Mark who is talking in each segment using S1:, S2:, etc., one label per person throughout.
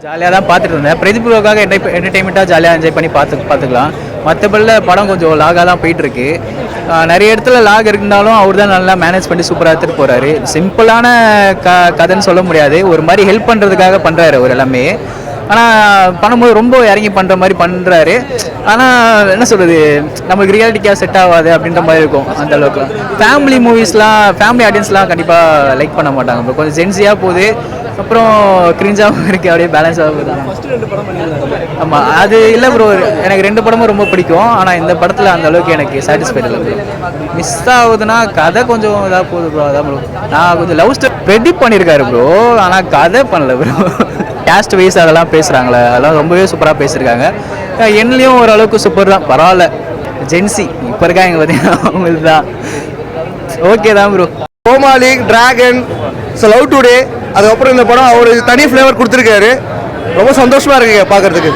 S1: ஜாலியாக தான் பார்த்துட்டு இருந்தேன். பிரதீப் ப்ரோக்காக என்டர்டைன்மெண்ட்டாக ஜாலியாக என்ஜாய் பண்ணி பார்த்துக்கலாம். மற்றபடியில் படம் கொஞ்சம் லாகாக தான் போயிட்டுருக்கு. நிறைய இடத்துல லாக் இருந்தாலும் அவர் தான் நல்லா மேனேஜ் பண்ணி சூப்பராக எடுத்துகிட்டு போகிறாரு. சிம்பிளான கதைன்னு சொல்ல முடியாது, ஒரு மாதிரி ஹெல்ப் பண்ணுறதுக்காக பண்ணுறாரு அவர் எல்லாமே. ஆனால் பண்ணும்போது ரொம்ப இறங்கி பண்ணுற மாதிரி பண்ணுறாரு. ஆனால் என்ன சொல்கிறது, நமக்கு ரியாலிட்டிக்காக செட் ஆகாது அப்படின்ற மாதிரி இருக்கும். அந்த அளவுக்கு ஃபேமிலி மூவிஸ்லாம் ஃபேமிலி ஆடியன்ஸ்லாம் கண்டிப்பாக லைக் பண்ண மாட்டாங்க. இப்போ கொஞ்சம் ஜென்சியாக போகுது, அப்புறம் கிரிஞ்சாகவும் இருக்குது, அப்படியே பேலன்ஸ் ஆகுது. ஆமாம், அது இல்லை ப்ரோ, எனக்கு 2 படமும் ரொம்ப பிடிக்கும். ஆனால் இந்த படத்தில் அந்த அளவுக்கு எனக்கு சாட்டிஸ்ஃபைட் இல்லை ப்ரோ. மிஸ் ஆகுதுன்னா கதை கொஞ்சம் இதாக போகுது ப்ரோ. அதான் ப்ரோ, நான் கொஞ்சம் லவ் ஸ்டோரி ப்ரெடிக்ட் பண்ணியிருக்காரு ப்ரோ, ஆனால் கதை பண்ணல ப்ரோ. கேஸ்ட் வைஸ் அதெல்லாம் பேசுகிறாங்களே, அதெல்லாம் ரொம்பவே சூப்பராக பேசியிருக்காங்க. என்னலையும் ஓரளவுக்கு சூப்பர் தான், பரவாயில்ல. ஜென்சி இப்போ இருக்காங்க பார்த்தீங்கன்னா அவங்களுக்கு தான் ஓகே தான் ப்ரோ.
S2: கோமாளி, டிராகன், லவ் டுடே, அதுக்கப்புறம் இந்த படம் அவர் தனி ஃப்ளேவர் கொடுத்துருக்காரு. ரொம்ப சந்தோஷமாக இருக்குங்க பார்க்குறதுக்கு.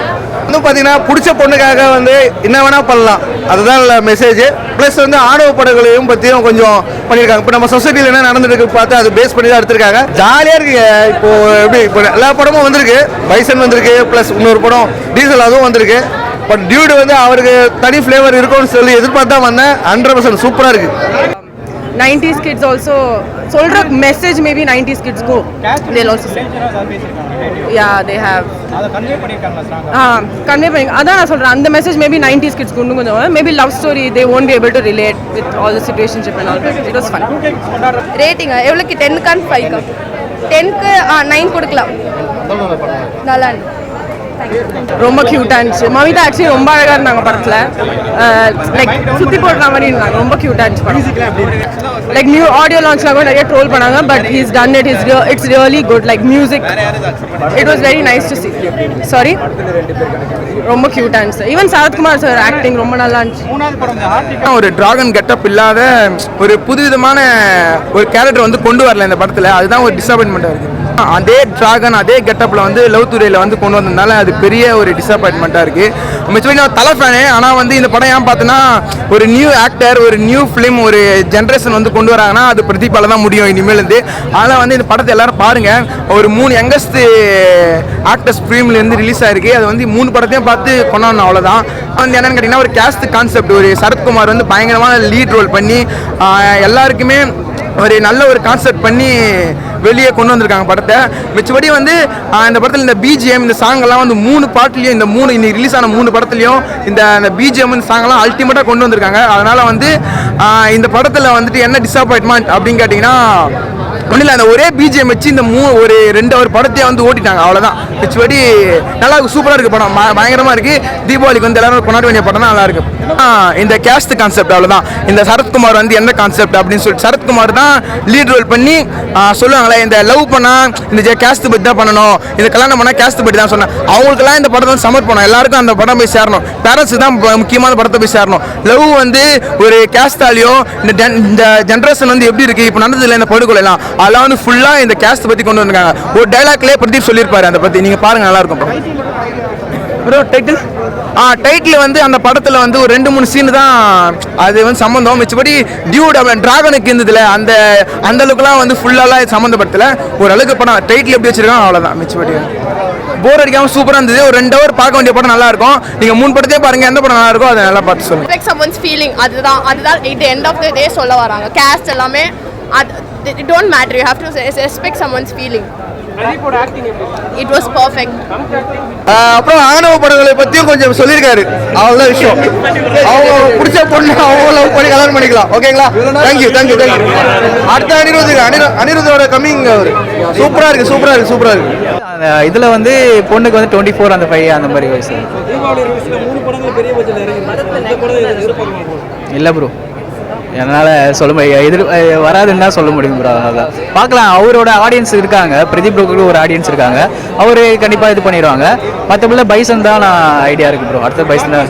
S2: வந்து பார்த்தீங்கன்னா பிடிச்ச பொண்ணுக்காக வந்து என்ன வேணால் பண்ணலாம், அதுதான் மெசேஜ். ப்ளஸ் வந்து ஆணவ படங்களையும் பற்றியும் கொஞ்சம் பண்ணியிருக்காங்க. இப்போ நம்ம சொசைட்டியில் என்ன நடந்துருக்கு பார்த்து அது பேஸ் பண்ணி தான் எடுத்திருக்காங்க. ஜாலியாக இருக்குங்க. இப்போது எப்படி இப்போ எல்லா படமும் வந்திருக்கு, பைசன் வந்திருக்கு, ப்ளஸ் இன்னொரு படம் டீசல் அதுவும் வந்திருக்கு. பட் டியூடு வந்து அவருக்கு தனி ஃப்ளேவர் இருக்கும்னு சொல்லி எதிர்பார்த்து தான் வந்தேன். 100% சூப்பராக இருக்குது.
S3: 90s kids also soldier message, maybe 90s kids go, they'll also say yeah they have convey பண்ணி அதான் நான் சொல்றேன். அந்த மெசேஜ் மேபி 90s kids கொண்டு கொஞ்சம் maybe love story they won't be able to relate with all the situationship and all that. It was fun.
S4: Rating எவ்வளவுக்கு? 10 க்கு 5 க்கு 10 க்கு 9 கொடுக்கலாம். நல்லா
S3: ரொம்ப க்யூட்டாக இருந்துச்சு. மமிதா ஆக்சுவலி ரொம்ப அழகாக இருந்தாங்க படத்தில். லைக் சுற்றி போடுற மாதிரி இருந்தாங்க. ரொம்ப க்யூட்டாக இருந்துச்சு படம். லைக் நியூ ஆடியோ லான்ச்லாம் கூட நிறைய ட்ரோல் பண்ணாங்க. But he's done it. It's really good. Like music, it was very nice to C. Sorry, ரொம்ப க்யூட்டாக இருந்துச்சு. ஈவன் சரத்குமார் சார் ஆக்டிங் ரொம்ப நல்லா இருந்துச்சு.
S2: ஒரு டிராகன் கெட்டப் இல்லாத ஒரு புதுவிதமான ஒரு கேரக்டர் வந்து கொண்டு வரல இந்த படத்தில். அதுதான் ஒரு டிசப்பாயின்மெண்ட்டாக இருக்குது. அதே டிராகன் அதே கெட்டப்பில் வந்து லவ் துறையில் வந்து கொண்டு வந்ததுனால அது பெரிய ஒரு டிசப்பாயின்மெண்ட்டாக இருக்குது. மிச்சபடி நான் தலை ஃபேனு. ஆனால் வந்து இந்த படம் ஏன் பார்த்தோன்னா, ஒரு நியூ ஆக்டர், ஒரு நியூ ஃபிலிம், ஒரு ஜென்ரேஷன் வந்து கொண்டு வராங்கன்னா அது பிரதீப்பால தான் முடியும் இனிமேலேருந்து. அதனால் வந்து இந்த படத்தை எல்லோரும் பாருங்கள். ஒரு 3 யங்கஸ்ட் ஆக்டர்ஸ் ஃபிலிம்லேருந்து ரிலீஸ் ஆகிருக்கு. அது வந்து 3 படத்தையும் பார்த்து கொண்டாடணும், அவ்வளோதான். வந்து என்னென்னு கேட்டிங்கன்னா, ஒரு கேஸ்ட் கான்செப்ட், ஒரு சரத்குமார் வந்து பயங்கரமான லீட் ரோல் பண்ணி எல்லாருக்குமே ஒரு நல்ல ஒரு கான்செப்ட் பண்ணி வெளியே கொண்டு வந்திருக்காங்க படத்தை. மிச்சபடி வந்து இந்த படத்தில் இந்த பிஜிஎம், இந்த சாங்கெல்லாம் வந்து 3 பாட்டுலையும், இந்த இன்னைக்கு ரிலீஸ் ஆன 3 படத்துலையும் இந்த பிஜிஎம் இந்த சாங்கெல்லாம் அல்டிமேட்டாக கொண்டு வந்திருக்காங்க. அதனால் வந்து இந்த படத்தில் வந்துட்டு என்ன டிசப்பாயின்மெண்ட் அப்படின்னு கேட்டிங்கன்னா, ஒன்றும் இல்லை, அந்த ஒரே பிஜிஎம் வச்சு இந்த ஒரு 2 ஹவர் படத்தையே வந்து ஓட்டிட்டாங்க, அவ்வளோதான். மிச்சபடி நல்லா சூப்பராக இருக்குது படம், பயங்கரமாக இருக்குது. தீபாவளிக்கு வந்து எல்லாரும் கொண்டாட வேண்டிய படம் தான், நல்லா இருக்குது. இந்த கேஸ்ட் கான்செப்ட் அவ்வளோதான். இந்த சரத்குமார் வந்து என்ன கான்செப்ட் அப்படின்னு சொல்லிட்டு, சரத்குமார் தான் லீட் ரோல் பண்ணி சொல்லுவாங்களே, இந்த லவ் பண்ணால் இந்த கேஸ்ட் பற்றி தான் பண்ணணும், இந்த கல்யாணம் பண்ணால் கேஸ்ட் பற்றி தான் சொன்னேன். அவங்களுக்கெல்லாம் இந்த படத்தை வந்து சமர்ப்பணம். எல்லாருக்கும் அந்த படம் போய் சேரணும். பேரண்ட்ஸுக்கு தான் முக்கியமான படத்தை போய் சேரணும். லவ் வந்து ஒரு கேஸ்டாலையும் இந்த ஜென்ரேஷன் வந்து எப்படி இருக்குது, இப்போ நடந்ததில்லை இந்த படுகொலைலாம், அதெல்லாம் வந்து ஃபுல்லாக இந்த கேஸ்ட் பற்றி கொண்டு வந்திருக்காங்க. ஒரு டைலாக்லேயே பிரதீப் சொல்லியிருப்பாரு அதை பற்றி, நீங்கள் பாருங்கள், நல்லாயிருக்கும் ப்ரோ. டைட்டில் வந்து அந்த படத்தில் வந்து ஒரு 2-3 சீனு தான் அது வந்து சம்மந்தம். மிச்சபடி டியூட் டிராகனுக்கு இருந்ததுல அந்த அளவுக்குலாம் வந்து ஃபுல்லாலாம் சம்மந்தப்படத்தில் ஓரளவுக்கு படம் டைட்டில் எப்படி வச்சிருக்காங்க, அவ்வளோதான். மிச்சபடி போர் அடிக்காமல் சூப்பராக இருந்தது. ஒரு 2 ஹவர் பார்க்க வேண்டிய படம் நல்லா இருக்கும். நீங்கள் 3 படத்தையே பாருங்கள், எந்த படம் நல்லா இருக்கோ அதை நல்லா பார்த்து சொல்லுங்கள்.
S4: someone's feeling, அதுதான் இது எண்ட் ஆஃப் தி டே சொல்ல வராங்க. கேஸ்ட் எல்லாமே it don't matter, you have to respect someone's feeling. It was perfect.
S2: அப்புறம் ஆணவ படங்களை பற்றியும் கொஞ்சம் சொல்லியிருக்காரு, அவ்வளோதான் விஷயம். அவங்க பிடிச்ச பொண்ணு அவங்க லவ் பண்ணி கல்யாணம் பண்ணிக்கலாம், ஓகேங்களா? தேங்க்யூ. அடுத்த அனிருத்தோட கம்மிங் சூப்பராக இருக்குது.
S1: இதில் வந்து பொண்ணுக்கு வந்து 24 அந்த 5 அந்த மாதிரி வயசு இல்லை ப்ரோ. என்னால் சொல்ல முடியும், வராதுன்னு தான் சொல்ல முடியும் ப்ரோ. அதனால பார்க்கலாம். அவரோட ஆடியன்ஸ் இருக்காங்க, பிரதீப் ப்ரோக்கு ஒரு ஆடியன்ஸ் இருக்காங்க, அவர் கண்டிப்பாக இது பண்ணிடுவாங்க. மற்றபடி பைசன் தான் நான் ஐடியா இருக்குது ப்ரோ. அடுத்த பைசன் தான்.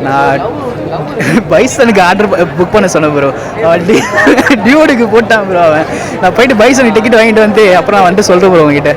S1: நான் பைசனுக்கு ஆர்டர் புக் பண்ண சொன்னேன் ப்ரோ. டியூடுக்கு போட்டான் ப்ரோ அவன். நான் போயிட்டு பைசனுக்கு டிக்கெட் வாங்கிட்டு வந்து அப்புறம் வந்துட்டு சொல்கிறேன் ப்ரோ உங்ககிட்ட.